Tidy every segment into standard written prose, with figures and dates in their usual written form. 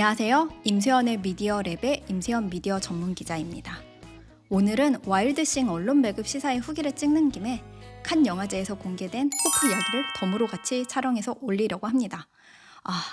안녕하세요. 임세연의 미디어랩의 임세연 미디어 전문 기자입니다. 오늘은 와일드싱 언론 매급 시사의 후기를 찍는 김에 칸 영화제에서 공개된 호프 이야기를 덤으로 같이 촬영해서 올리려고 합니다.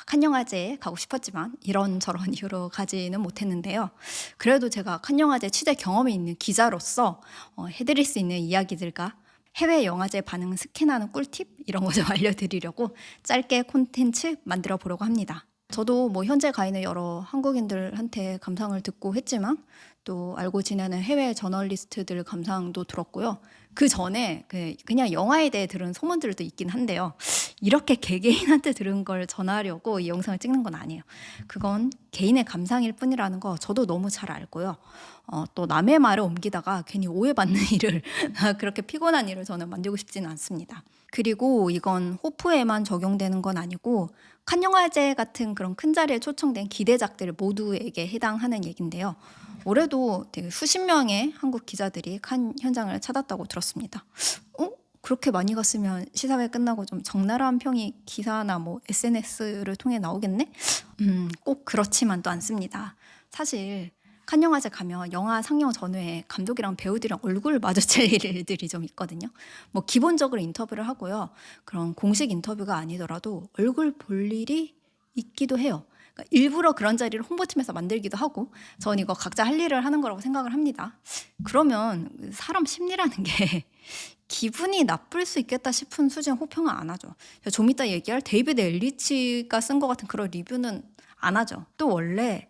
칸 영화제에 가고 싶었지만 이런저런 이유로 가지는 못했는데요. 그래도 제가 칸 영화제 취재 경험이 있는 기자로서 해드릴 수 있는 이야기들과 해외 영화제 반응 스캔하는 꿀팁 이런 거 좀 알려드리려고 짧게 콘텐츠 만들어 보려고 합니다. 저도 현재 가 있는 여러 한국인들한테 감상을 듣고 했지만 또 알고 지내는 해외 저널리스트들 감상도 들었고요. 그 전에 그냥 영화에 대해 들은 소문들도 있긴 한데요. 이렇게 개개인한테 들은 걸 전하려고 이 영상을 찍는 건 아니에요. 그건 개인의 감상일 뿐이라는 거 저도 너무 잘 알고요. 또 남의 말을 옮기다가 괜히 오해받는 일을 그렇게 피곤한 일을 저는 만들고 싶지는 않습니다. 그리고 이건 호프에만 적용되는 건 아니고 칸 영화제 같은 그런 큰 자리에 초청된 기대작들 모두에게 해당하는 얘기인데요. 올해도 되게 수십 명의 한국 기자들이 칸 현장을 찾았다고 들었습니다. 그렇게 많이 갔으면 시사회 끝나고 좀 적나라한 평이 기사나 SNS를 통해 나오겠네? 꼭 그렇지만 또 않습니다. 사실 칸 영화제 가면 영화 상영 전후에 감독이랑 배우들이랑 얼굴 마주칠 일들이 좀 있거든요. 기본적으로 인터뷰를 하고요. 그런 공식 인터뷰가 아니더라도 얼굴 볼 일이 있기도 해요. 그러니까 일부러 그런 자리를 홍보팀에서 만들기도 하고 전 이거 각자 할 일을 하는 거라고 생각을 합니다. 그러면 사람 심리라는 게 기분이 나쁠 수 있겠다 싶은 수준의 호평은 안 하죠. 좀 이따 얘기할 데이비드 엘리치가 쓴 것 같은 그런 리뷰는 안 하죠. 또 원래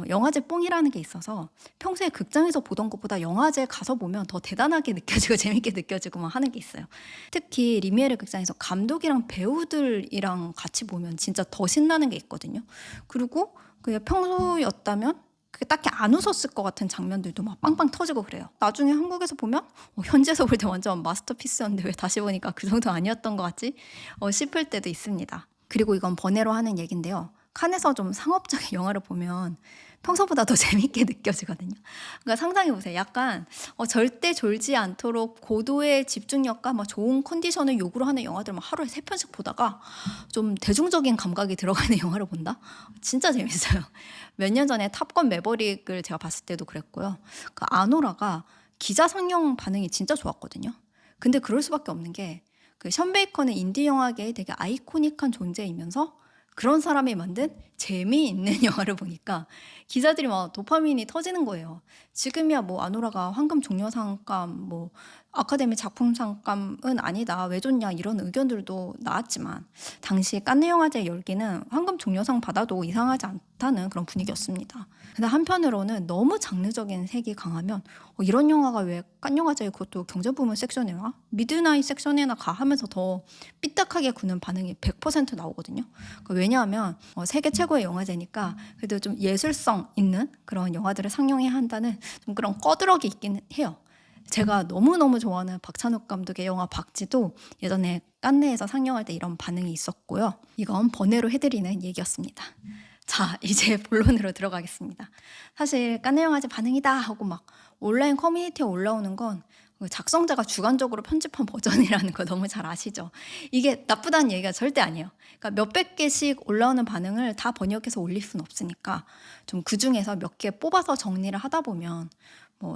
영화제 뽕이라는 게 있어서 평소에 극장에서 보던 것보다 영화제에 가서 보면 더 대단하게 느껴지고 재밌게 느껴지고 하는 게 있어요. 특히 리미에르 극장에서 감독이랑 배우들이랑 같이 보면 진짜 더 신나는 게 있거든요. 그리고 그냥 평소였다면 그게 딱히 안 웃었을 것 같은 장면들도 막 빵빵 터지고 그래요. 나중에 한국에서 보면 현지에서 볼 때 완전 마스터피스였는데 왜 다시 보니까 그 정도 아니었던 것 같지? 싶을 때도 있습니다. 그리고 이건 번외로 하는 얘기인데요. 칸에서 좀 상업적인 영화를 보면 평소보다 더 재밌게 느껴지거든요. 그러니까 상상해보세요. 약간 절대 졸지 않도록 고도의 집중력과 좋은 컨디션을 요구를 하는 영화들 하루에 3편씩 보다가 좀 대중적인 감각이 들어가는 영화를 본다? 진짜 재밌어요. 몇 년 전에 탑건 매버릭을 제가 봤을 때도 그랬고요. 그 아노라가 기자 상영 반응이 진짜 좋았거든요. 근데 그럴 수밖에 없는 게 션 베이커는 인디 영화계의 되게 아이코닉한 존재이면서 그런 사람이 만든 재미있는 영화를 보니까 기자들이 도파민이 터지는 거예요. 지금이야 아노라가 황금 종려상감, 아카데미 작품상감은 아니다. 왜 좋냐 이런 의견들도 나왔지만 당시 칸네 영화제 열기는 황금 종려상 받아도 이상하지 않다는 그런 분위기였습니다. 근데 한편으로는 너무 장르적인 색이 강하면 이런 영화가 왜 칸 영화제에 그것도 경제부문 섹션에 와? 미드나잇 섹션에나 가 하면서 더 삐딱하게 구는 반응이 100% 나오거든요. 왜냐하면 세계 최고의 영화제니까 그래도 좀 예술성 있는 그런 영화들을 상영해야 한다는 좀 그런 꺼드럭이 있긴 해요. 제가 너무너무 좋아하는 박찬욱 감독의 영화 박쥐도 예전에 칸네에서 상영할 때 이런 반응이 있었고요. 이건 번외로 해드리는 얘기였습니다. 자, 이제 본론으로 들어가겠습니다. 사실 칸네 영화제 반응이다 하고 온라인 커뮤니티에 올라오는 건 작성자가 주관적으로 편집한 버전이라는 거 너무 잘 아시죠? 이게 나쁘다는 얘기가 절대 아니에요. 그러니까 몇백 개씩 올라오는 반응을 다 번역해서 올릴 수는 없으니까 좀 그중에서 몇 개 뽑아서 정리를 하다 보면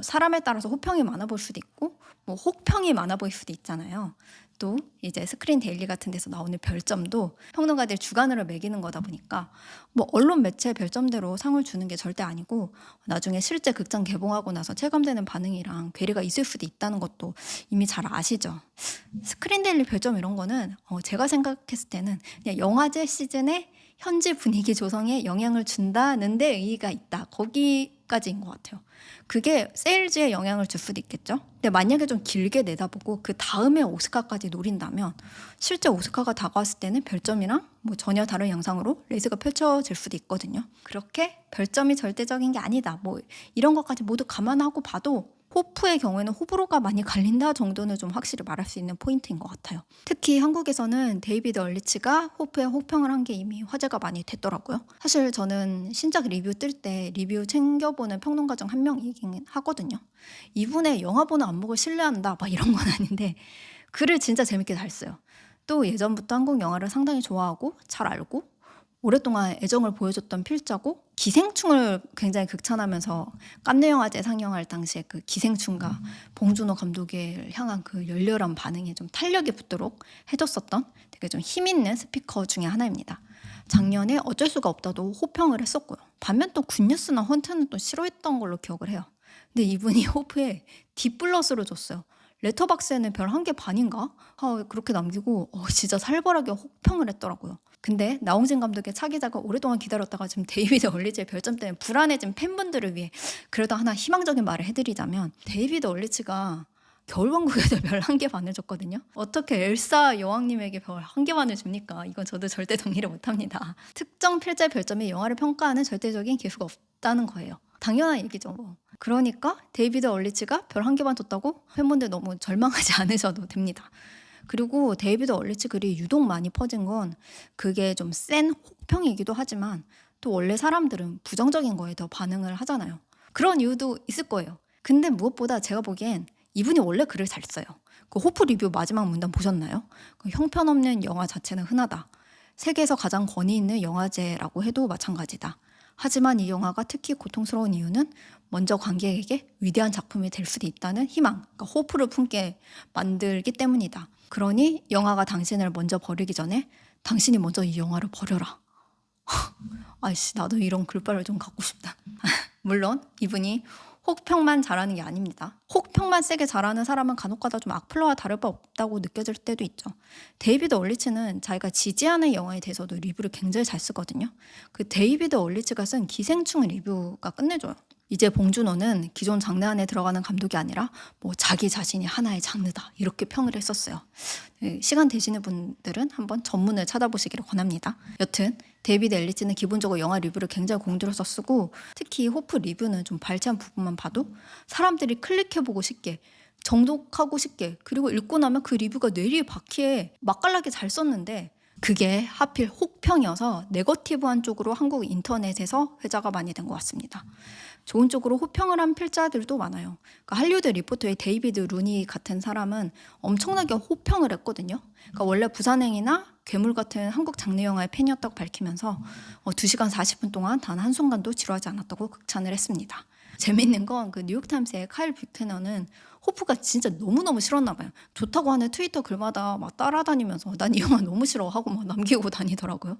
사람에 따라서 호평이 많아 보일 수도 있고 혹평이 많아 보일 수도 있잖아요. 또 이제 스크린 데일리 같은 데서 나오는 별점도 평론가들 주관으로 매기는 거다 보니까 언론 매체 별점대로 상을 주는 게 절대 아니고 나중에 실제 극장 개봉하고 나서 체감되는 반응이랑 괴리가 있을 수도 있다는 것도 이미 잘 아시죠. 스크린 데일리 별점 이런 거는 제가 생각했을 때는 그냥 영화제 시즌에 현지 분위기 조성에 영향을 준다는 데 의의가 있다. 거기까지인 것 같아요. 그게 세일즈에 영향을 줄 수도 있겠죠. 근데 만약에 좀 길게 내다보고 그 다음에 오스카까지 노린다면 실제 오스카가 다가왔을 때는 별점이랑 전혀 다른 양상으로 레이스가 펼쳐질 수도 있거든요. 그렇게 별점이 절대적인 게 아니다. 이런 것까지 모두 감안하고 봐도 호프의 경우에는 호불호가 많이 갈린다 정도는 좀 확실히 말할 수 있는 포인트인 것 같아요. 특히 한국에서는 데이비드 얼리치가 호프에 호평을 한 게 이미 화제가 많이 됐더라고요. 사실 저는 신작 리뷰 뜰 때 리뷰 챙겨보는 평론가 중 한 명이긴 하거든요. 이분의 영화 보는 안목을 신뢰한다 이런 건 아닌데 글을 진짜 재밌게 잘 써요. 또 예전부터 한국 영화를 상당히 좋아하고 잘 알고 오랫동안 애정을 보여줬던 필자고 기생충을 굉장히 극찬하면서 칸네 영화제 상영할 당시에 그 기생충과 봉준호 감독을 향한 그 열렬한 반응에 좀 탄력이 붙도록 해줬었던 되게 좀 힘있는 스피커 중에 하나입니다. 작년에 어쩔 수가 없다도 호평을 했었고요. 반면 또 굿뉴스나 헌트는 또 싫어했던 걸로 기억을 해요. 근데 이분이 호프에 D 플러스로 줬어요. 레터박스에는 별 1개 반인가? 그렇게 남기고 진짜 살벌하게 혹평을 했더라고요. 근데 나홍진 감독의 차기작을 오랫동안 기다렸다가 지금 데이비드 얼리치의 별점 때문에 불안해진 팬분들을 위해 그래도 하나 희망적인 말을 해드리자면, 데이비드 얼리치가 겨울왕국에도 별 1개 반을 줬거든요. 어떻게 엘사 여왕님에게 별 1개 반을 줍니까? 이건 저도 절대 동의를 못합니다. 특정 필자의 별점이 영화를 평가하는 절대적인 기수가 없다는 거예요. 당연한 얘기죠 뭐. 그러니까 데이비드 얼리치가 별 1개 반 줬다고 팬분들 너무 절망하지 않으셔도 됩니다. 그리고 데이비드 얼리치 글이 유독 많이 퍼진 건 그게 좀 센 혹평이기도 하지만, 또 원래 사람들은 부정적인 거에 더 반응을 하잖아요. 그런 이유도 있을 거예요. 근데 무엇보다 제가 보기엔 이분이 원래 글을 잘 써요. 그 호프 리뷰 마지막 문단 보셨나요? 그 형편없는 영화 자체는 흔하다. 세계에서 가장 권위 있는 영화제라고 해도 마찬가지다. 하지만 이 영화가 특히 고통스러운 이유는 먼저 관객에게 위대한 작품이 될 수도 있다는 희망, 그러니까 호프를 품게 만들기 때문이다. 그러니 영화가 당신을 먼저 버리기 전에 당신이 먼저 이 영화를 버려라. 아이씨, 나도 이런 글빨을 좀 갖고 싶다. 물론 이분이 혹평만 잘하는 게 아닙니다. 혹평만 세게 잘하는 사람은 간혹가다 좀 악플러와 다를 바 없다고 느껴질 때도 있죠. 데이비드 얼리치는 자기가 지지하는 영화에 대해서도 리뷰를 굉장히 잘 쓰거든요. 그 데이비드 얼리치가 쓴 기생충 리뷰가 끝내줘요. 이제 봉준호는 기존 장르 안에 들어가는 감독이 아니라 뭐 자기 자신이 하나의 장르다, 이렇게 평을 했었어요. 시간 되시는 분들은 한번 전문을 찾아보시기를 권합니다. 여튼 데이비드 엘리치는 기본적으로 영화 리뷰를 굉장히 공들여서 쓰고, 특히 호프 리뷰는 좀 발췌한 부분만 봐도 사람들이 클릭해보고 싶게, 정독하고 싶게, 그리고 읽고 나면 그 리뷰가 뇌리에 박히게 맛깔나게 잘 썼는데, 그게 하필 혹평이어서 네거티브한 쪽으로 한국 인터넷에서 회자가 많이 된 것 같습니다. 좋은 쪽으로 호평을 한 필자들도 많아요. 그러니까 할리우드 리포터의 데이비드 루니 같은 사람은 엄청나게 호평을 했거든요. 그러니까 원래 부산행이나 괴물 같은 한국 장르 영화의 팬이었다고 밝히면서 2시간 40분 동안 단 한순간도 지루하지 않았다고 극찬을 했습니다. 재밌는 건 그 뉴욕타임스의 카일 뷰캐너는 호프가 진짜 너무너무 싫었나 봐요. 좋다고 하는 트위터 글마다 막 따라다니면서 난 이 영화 너무 싫어 하고 막 남기고 다니더라고요.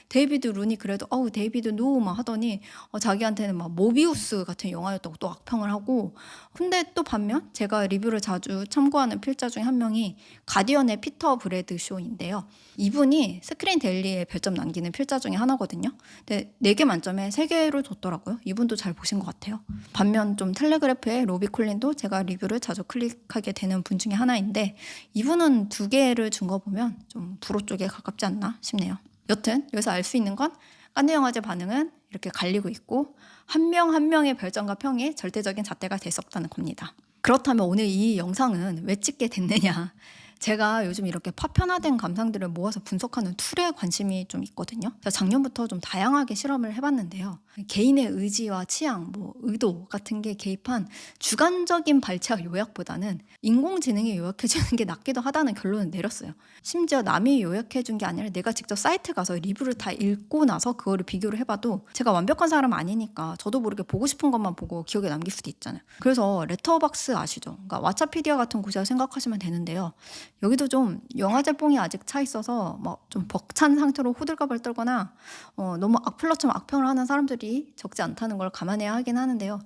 데이비드 루니 그래도 데이비드 노 막 하더니 자기한테는 막 모비우스 같은 영화였다고 또 악평을 하고. 근데 또 반면 제가 리뷰를 자주 참고하는 필자 중에 한 명이 가디언의 피터 브래드쇼인데요. 이분이 스크린 데일리에 별점 남기는 필자 중에 하나거든요. 근데 4개 만점에 3개로 줬더라고요. 이분도 잘 보신 것 같아요. 반면 좀 텔레그래프의 로비 콜린도 제가 리뷰를 자주 클릭하게 되는 분 중에 하나인데, 이분은 2개를 준 거 보면 좀 불호 쪽에 가깝지 않나 싶네요. 여튼 여기서 알 수 있는 건 칸네 영화제 반응은 이렇게 갈리고 있고, 한 명 한 명의 별점과 평이 절대적인 잣대가 될 수 없다는 겁니다. 그렇다면 오늘 이 영상은 왜 찍게 됐느냐? 제가 요즘 이렇게 파편화된 감상들을 모아서 분석하는 툴에 관심이 좀 있거든요. 제가 작년부터 좀 다양하게 실험을 해봤는데요. 개인의 의지와 취향, 의도 같은 게 개입한 주관적인 발췌학 요약보다는 인공지능이 요약해주는 게 낫기도 하다는 결론을 내렸어요. 심지어 남이 요약해준 게 아니라 내가 직접 사이트 가서 리뷰를 다 읽고 나서 그거를 비교를 해봐도 제가 완벽한 사람 아니니까 저도 모르게 보고 싶은 것만 보고 기억에 남길 수도 있잖아요. 그래서 레터박스 아시죠? 그러니까 왓챠피디아 같은 곳이라고 생각하시면 되는데요. 여기도 좀 영화제 뽕이 아직 차 있어서 좀 벅찬 상태로 호들갑을 떨거나 너무 악플러처럼 악평을 하는 사람들이 적지 않다는 걸 감안해야 하긴 하는데요.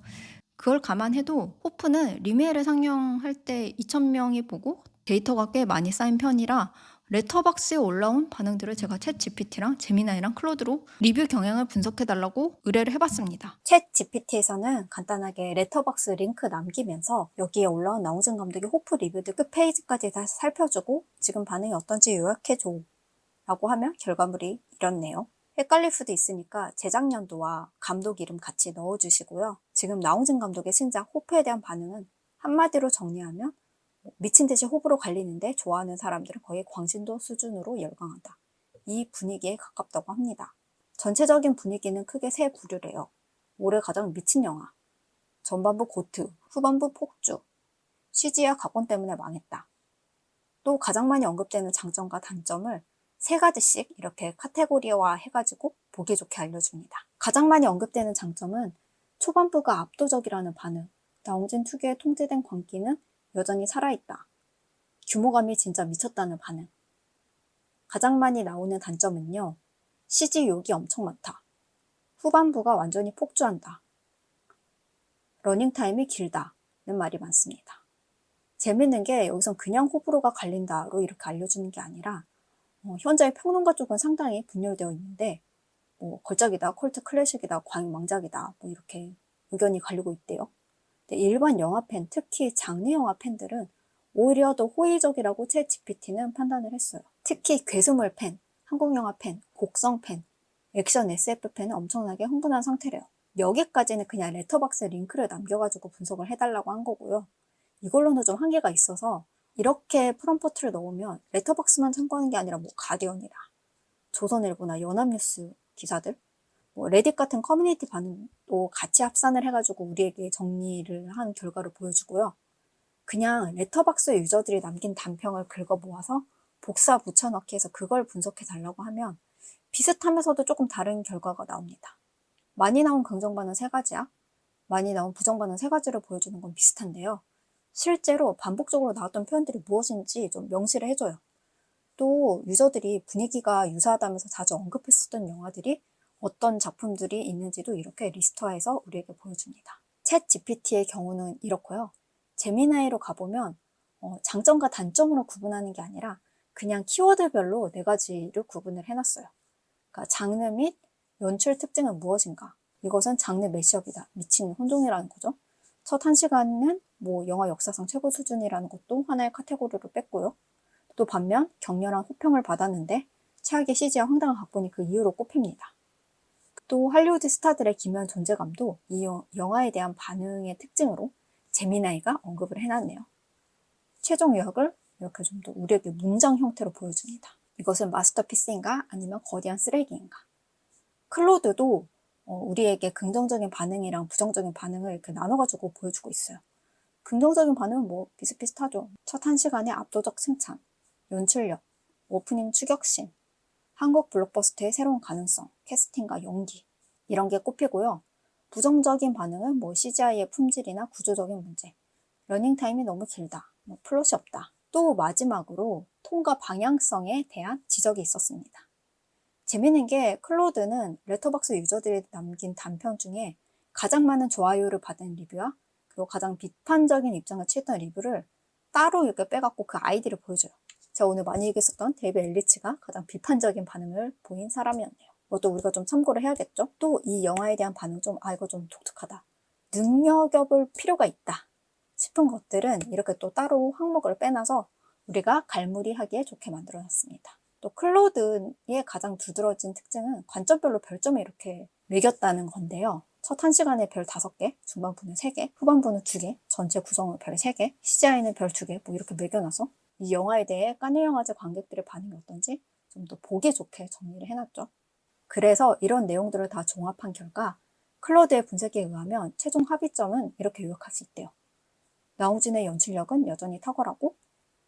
그걸 감안해도 호프는 리메를 상영할 때 2,000명이 보고 데이터가 꽤 많이 쌓인 편이라 레터박스에 올라온 반응들을 제가 챗 GPT랑 제미나이랑 클로드로 리뷰 경향을 분석해달라고 의뢰를 해봤습니다. 챗 GPT에서는 간단하게 레터박스 링크 남기면서 여기에 올라온 나홍진 감독의 호프 리뷰들 끝 페이지까지 다 살펴주고 지금 반응이 어떤지 요약해줘 라고 하면 결과물이 이렇네요. 헷갈릴 수도 있으니까 재작년도와 감독 이름 같이 넣어주시고요. 지금 나홍진 감독의 신작 호프에 대한 반응은 한마디로 정리하면 미친 듯이 호불호 갈리는데 좋아하는 사람들은 거의 광신도 수준으로 열광한다. 이 분위기에 가깝다고 합니다. 전체적인 분위기는 크게 3부류래요. 올해 가장 미친 영화, 전반부 고트, 후반부 폭주, CG와 각본 때문에 망했다. 또 가장 많이 언급되는 장점과 단점을 3가지씩 이렇게 카테고리화 해가지고 보기 좋게 알려줍니다. 가장 많이 언급되는 장점은 초반부가 압도적이라는 반응, 나홍진 특유의 통제된 광기는 여전히 살아있다, 규모감이 진짜 미쳤다는 반응. 가장 많이 나오는 단점은요, CG 욕이 엄청 많다, 후반부가 완전히 폭주한다, 러닝타임이 길다는 말이 많습니다. 재밌는 게 여기선 그냥 호불호가 갈린다로 이렇게 알려주는 게 아니라 현재 평론가 쪽은 상당히 분열되어 있는데 걸작이다, 콜트 클래식이다, 과잉 망작이다 이렇게 의견이 갈리고 있대요. 근데 일반 영화 팬, 특히 장르 영화 팬들은 오히려 더 호의적이라고 챗 GPT는 판단을 했어요. 특히 괴수물 팬, 한국 영화 팬, 곡성 팬, 액션 SF 팬은 엄청나게 흥분한 상태래요. 여기까지는 그냥 레터박스 링크를 남겨가지고 분석을 해달라고 한 거고요. 이걸로는 좀 한계가 있어서 이렇게 프롬프트를 넣으면 레터박스만 참고하는 게 아니라 가디언이나 조선일보나 연합뉴스 기사들, 레딧 같은 커뮤니티 반응도 같이 합산을 해가지고 우리에게 정리를 한 결과를 보여주고요. 그냥 레터박스 유저들이 남긴 단평을 긁어 모아서 복사 붙여넣기 해서 그걸 분석해 달라고 하면 비슷하면서도 조금 다른 결과가 나옵니다. 많이 나온 긍정 반응 3가지야. 많이 나온 부정 반응 3가지를 보여주는 건 비슷한데요. 실제로 반복적으로 나왔던 표현들이 무엇인지 좀 명시를 해줘요. 또 유저들이 분위기가 유사하다면서 자주 언급했었던 영화들이 어떤 작품들이 있는지도 이렇게 리스트화해서 우리에게 보여줍니다. 챗 GPT의 경우는 이렇고요. 제미나이로 가보면 장점과 단점으로 구분하는 게 아니라 그냥 키워드별로 4가지를 구분을 해놨어요. 그러니까 장르 및 연출 특징은 무엇인가? 이것은 장르 매시업이다, 미친 혼종이라는 거죠. 첫 1시간은 영화 역사상 최고 수준이라는 것도 하나의 카테고리로 뺐고요. 또 반면 격렬한 호평을 받았는데 최악의 CG와 황당한 각본이 그 이유로 꼽힙니다. 또 할리우드 스타들의 기묘한 존재감도 이 영화에 대한 반응의 특징으로 제미나이가 언급을 해놨네요. 최종 요약을 이렇게 좀 더 우리에게 문장 형태로 보여줍니다. 이것은 마스터피스인가 아니면 거대한 쓰레기인가? 클로드도 우리에게 긍정적인 반응이랑 부정적인 반응을 이렇게 나눠가지고 보여주고 있어요. 긍정적인 반응은 비슷비슷하죠. 첫 1시간의 압도적 칭찬, 연출력, 오프닝 추격신, 한국 블록버스터의 새로운 가능성, 캐스팅과 연기 이런 게 꼽히고요. 부정적인 반응은 CGI의 품질이나 구조적인 문제, 러닝타임이 너무 길다, 플롯이 없다. 또 마지막으로 톤과 방향성에 대한 지적이 있었습니다. 재밌는 게 클로드는 레터박스 유저들이 남긴 단편 중에 가장 많은 좋아요를 받은 리뷰와 그리고 가장 비판적인 입장을 취했던 리뷰를 따로 이렇게 빼갖고 그 아이디를 보여줘요. 제가 오늘 많이 얘기했었던 데이비 엘리치가 가장 비판적인 반응을 보인 사람이었네요. 이것도 우리가 좀 참고를 해야겠죠. 또 이 영화에 대한 반응 이거 좀 독특하다, 눈여겨볼 필요가 있다 싶은 것들은 이렇게 또 따로 항목을 빼놔서 우리가 갈무리하기에 좋게 만들어놨습니다. 또 클로드의 가장 두드러진 특징은 관점별로 별점을 이렇게 매겼다는 건데요. 첫 1시간에 별 5개, 중반부는 3개, 후반부는 2개, 전체 구성은 별 3개, CGI는 별 2개 이렇게 매겨놔서 이 영화에 대해 카네 영화제 관객들의 반응이 어떤지 좀 더 보기 좋게 정리를 해놨죠. 그래서 이런 내용들을 다 종합한 결과 클로드의 분석에 의하면 최종 합의점은 이렇게 요약할 수 있대요. 나홍진의 연출력은 여전히 탁월하고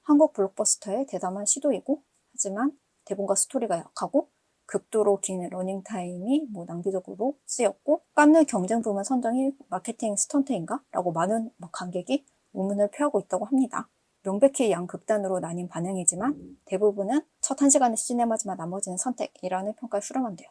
한국 블록버스터의 대담한 시도이고 하지만 대본과 스토리가 약하고 극도로 긴 러닝타임이 낭비적으로 쓰였고 깐느 경쟁 부문 선정이 마케팅 스턴트인가? 라고 많은 관객이 의문을 표하고 있다고 합니다. 명백히 양극단으로 나뉜 반응이지만 대부분은 첫 1시간의 시네마지만 나머지는 선택이라는 평가에 수렴한대요.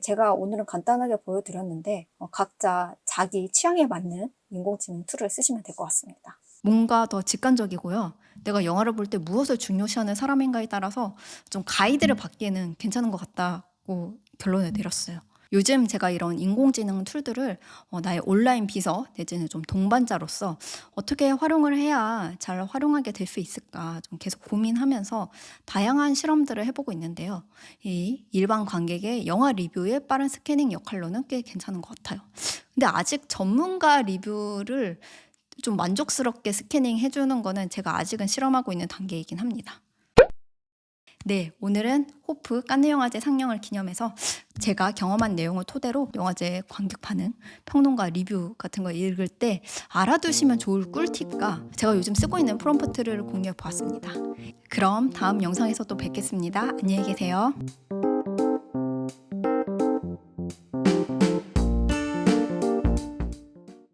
제가 오늘은 간단하게 보여드렸는데 각자 자기 취향에 맞는 인공지능 툴을 쓰시면 될 것 같습니다. 뭔가 더 직관적이고요. 내가 영화를 볼 때 무엇을 중요시하는 사람인가에 따라서 좀 가이드를 받기에는 괜찮은 것 같다고 결론을 내렸어요. 요즘 제가 이런 인공지능 툴들을 나의 온라인 비서 내지는 좀 동반자로서 어떻게 활용을 해야 잘 활용하게 될 수 있을까 좀 계속 고민하면서 다양한 실험들을 해보고 있는데요. 이 일반 관객의 영화 리뷰의 빠른 스캐닝 역할로는 꽤 괜찮은 것 같아요. 근데 아직 전문가 리뷰를 좀 만족스럽게 스캐닝 해주는 거는 제가 아직은 실험하고 있는 단계이긴 합니다. 네, 오늘은 호프 깐느 영화제 상영을 기념해서 제가 경험한 내용을 토대로 영화제 관객 반응, 평론가 리뷰 같은 거 읽을 때 알아두시면 좋을 꿀팁과 제가 요즘 쓰고 있는 프롬프트를 공유해 보았습니다. 그럼 다음 영상에서 또 뵙겠습니다. 안녕히 계세요.